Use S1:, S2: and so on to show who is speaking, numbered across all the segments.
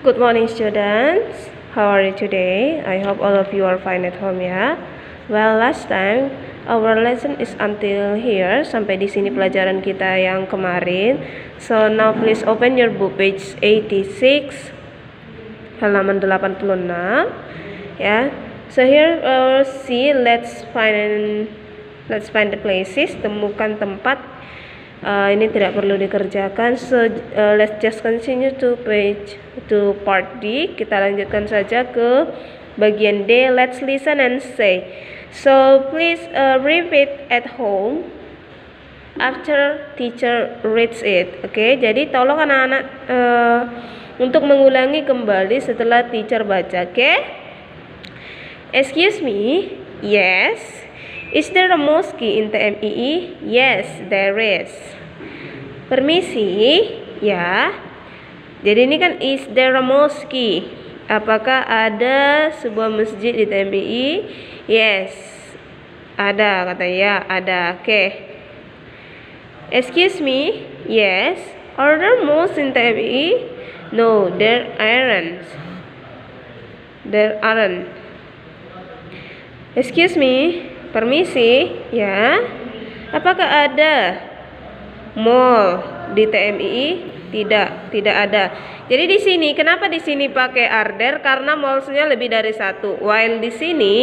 S1: Good morning, students. How are you today? I hope all of you are fine at home ya. Well, last time our lesson is until here. Sampai di sini pelajaran kita yang kemarin. So now please open your book page 86, halaman 86 ya. So here see let's find the places. Temukan tempat. Ini tidak perlu dikerjakan. So let's just continue to part D. Kita lanjutkan saja ke bagian D. Let's listen and say. So please repeat at home after teacher reads it. Oke, jadi tolong anak-anak untuk mengulangi kembali setelah teacher baca. Oke? Excuse me. Yes. Is there a mosque in TMII? Yes, there is. Permisi, ya. Jadi ini kan is there a mosque? Apakah ada sebuah masjid di TMII? Yes. Ada, kata ya, ada. Oke. Excuse me. Yes. Are there mosques in TMII? No, there aren't. There aren't. Excuse me. Permisi, ya. Apakah ada mall di TMII? Tidak ada. Jadi di sini, kenapa di sini pakai are there? Karena mallsnya lebih dari satu. While di sini,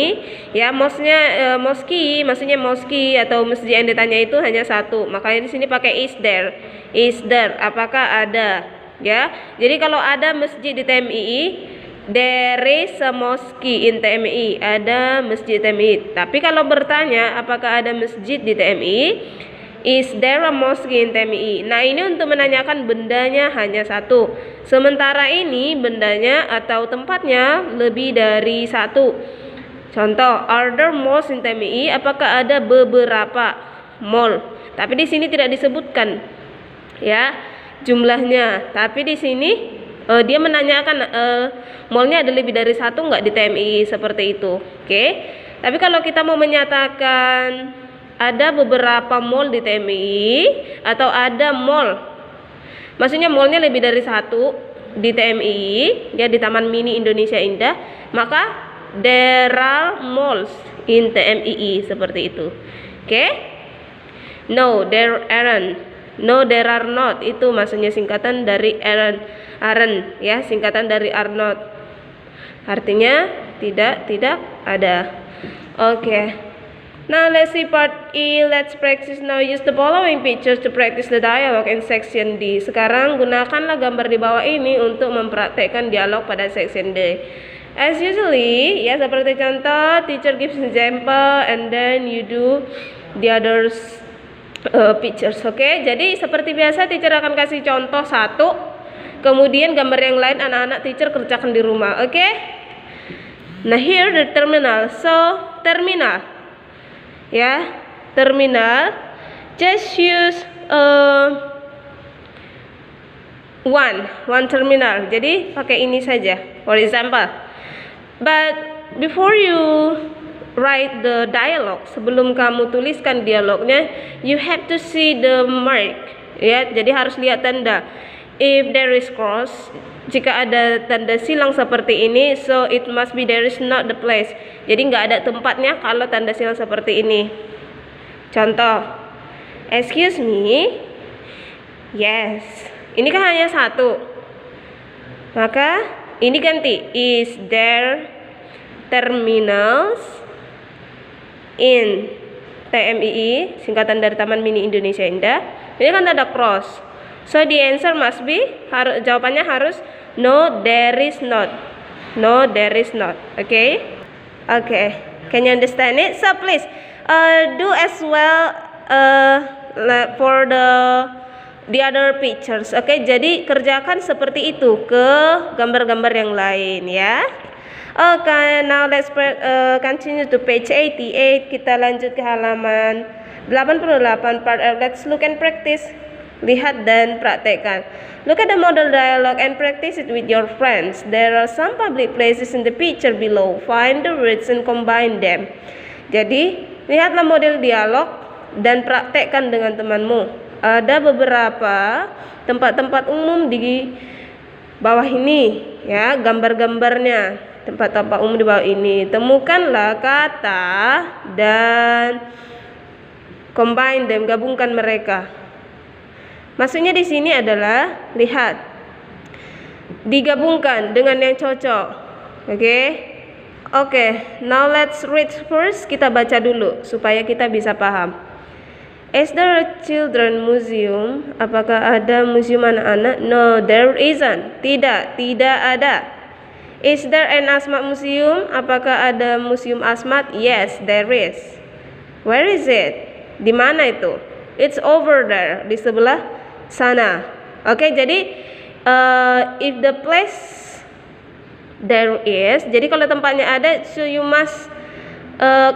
S1: ya mallsnya mosque, maksudnya mosque atau masjid yang ditanya itu hanya satu. Makanya di sini pakai is there. Is there? Apakah ada? Ya. Jadi kalau ada masjid di TMII, there is a mosque in TMII. Ada masjid TMII. Tapi kalau bertanya apakah ada masjid di TMII, is there a mosque in TMII? Nah, ini untuk menanyakan bendanya hanya satu. Sementara ini bendanya atau tempatnya lebih dari satu. Contoh, are there malls in TMII? Apakah ada beberapa mall? Tapi di sini tidak disebutkan ya jumlahnya. Tapi di sini dia menanyakan mallnya ada lebih dari satu nggak di TMII, seperti itu. Oke. Tapi kalau kita mau menyatakan ada beberapa mall di TMII atau ada mall, maksudnya mallnya lebih dari satu di TMII, ya di Taman Mini Indonesia Indah, maka there are malls in TMII, seperti itu. Oke. No, there aren't. No, there are not. Itu maksudnya singkatan dari aren't, ya, singkatan dari are not. Artinya tidak ada. Oke. Now let's see part E. Let's practice now. Use the following pictures to practice the dialogue in section D. Sekarang gunakanlah gambar di bawah ini untuk mempraktekkan dialog pada section D. As usually, ya seperti contoh, teacher gives example and then you do the others pictures. Oke. Jadi seperti biasa teacher akan kasih contoh satu, kemudian gambar yang lain anak-anak teacher kerjakan di rumah. Oke. Nah, here the terminal. So terminal, ya, terminal. Just use one terminal. Jadi pakai ini saja, for example. But before you write the dialogue, sebelum kamu tuliskan dialognya, you have to see the mark, ya. Jadi harus lihat tanda. If there is cross, jika ada tanda silang seperti ini, so it must be there is not the place. Jadi nggak ada tempatnya kalau tanda silang seperti ini. Contoh, excuse me. Yes. Ini kan hanya satu. Maka ini ganti, is there terminals in TMII, singkatan dari Taman Mini Indonesia Indah. Ini kan tanda cross. So the answer must be, jawabannya harus no, there is not. No, there is not. Okay? Okay. Can you understand it? So please do as well for the other pictures. Okay? Jadi kerjakan seperti itu ke gambar-gambar yang lain, ya. Okay, now let's continue to page 88. Kita lanjut ke halaman 88 part F. Let's look and practice. Lihat dan praktekkan. Look at the model dialogue and practice it with your friends. There are some public places in the picture below. Find the words and combine them. Jadi, lihatlah model dialog dan praktekkan dengan temanmu. Ada beberapa tempat-tempat umum bawah ini ya, gambar-gambarnya, tempat-tempat umum di bawah ini. Temukanlah kata dan combine them, gabungkan mereka. Maksudnya di sini adalah lihat, digabungkan dengan yang cocok. Oke, now let's read first. Kita baca dulu supaya kita bisa paham. Is there a children museum? Apakah ada museum anak-anak? No, there isn't. Tidak ada. Is there an asmat museum? Apakah ada museum asmat? Yes, there is. Where is it? Di mana itu? It's over there, di sebelah sana. Oke, jadi if the place there is, jadi kalau tempatnya ada, so you must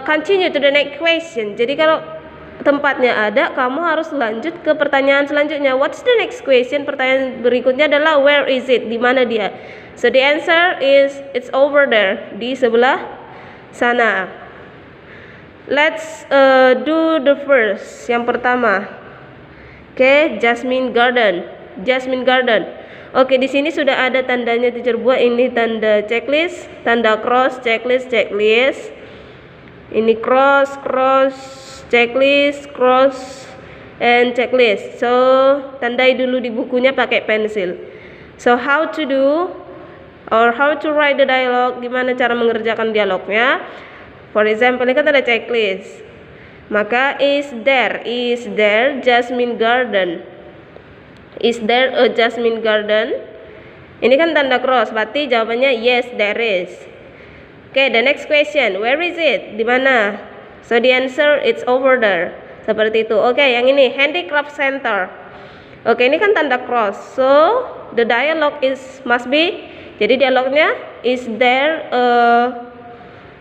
S1: continue to the next question. Jadi kalau tempatnya ada, kamu harus lanjut ke pertanyaan selanjutnya. What's the next question? Pertanyaan berikutnya adalah where is it? Di mana dia? So the answer is it's over there, di sebelah sana. Let's do the first. Yang pertama. Jasmine Garden. Jasmine Garden. Oke, di sini sudah ada tandanya teacher buat. Ini tanda checklist, tanda cross, checklist, checklist. Ini cross, checklist, cross, and checklist. So, tandai dulu di bukunya pakai pensil. So, how to do or how to write the dialogue? Gimana cara mengerjakan dialognya? For example, ini kan ada checklist. Maka is there Jasmine Garden? Is there a Jasmine Garden? Ini kan tanda cross, berarti jawabannya yes, there is. Oke, the next question, where is it? Di mana? So the answer it's over there. Seperti itu. Oke, yang ini handicraft center. Oke, ini kan tanda cross. So the dialogue must be. Jadi dialognya, is there a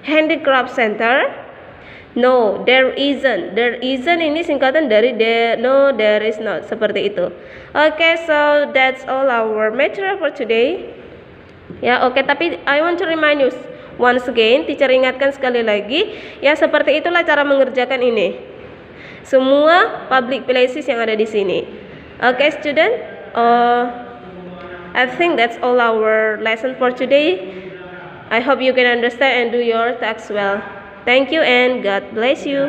S1: handicraft center? No, there isn't. There isn't ini singkatan dari no, there is not. Seperti itu. Oke, so that's all our material for today. Ya, oke, tapi I want to remind you once again, teacher ingatkan sekali lagi, ya seperti itulah cara mengerjakan ini. Semua public places yang ada di sini. Oke, student, I think that's all our lesson for today. I hope you can understand and do your tasks well. Thank you and God bless you.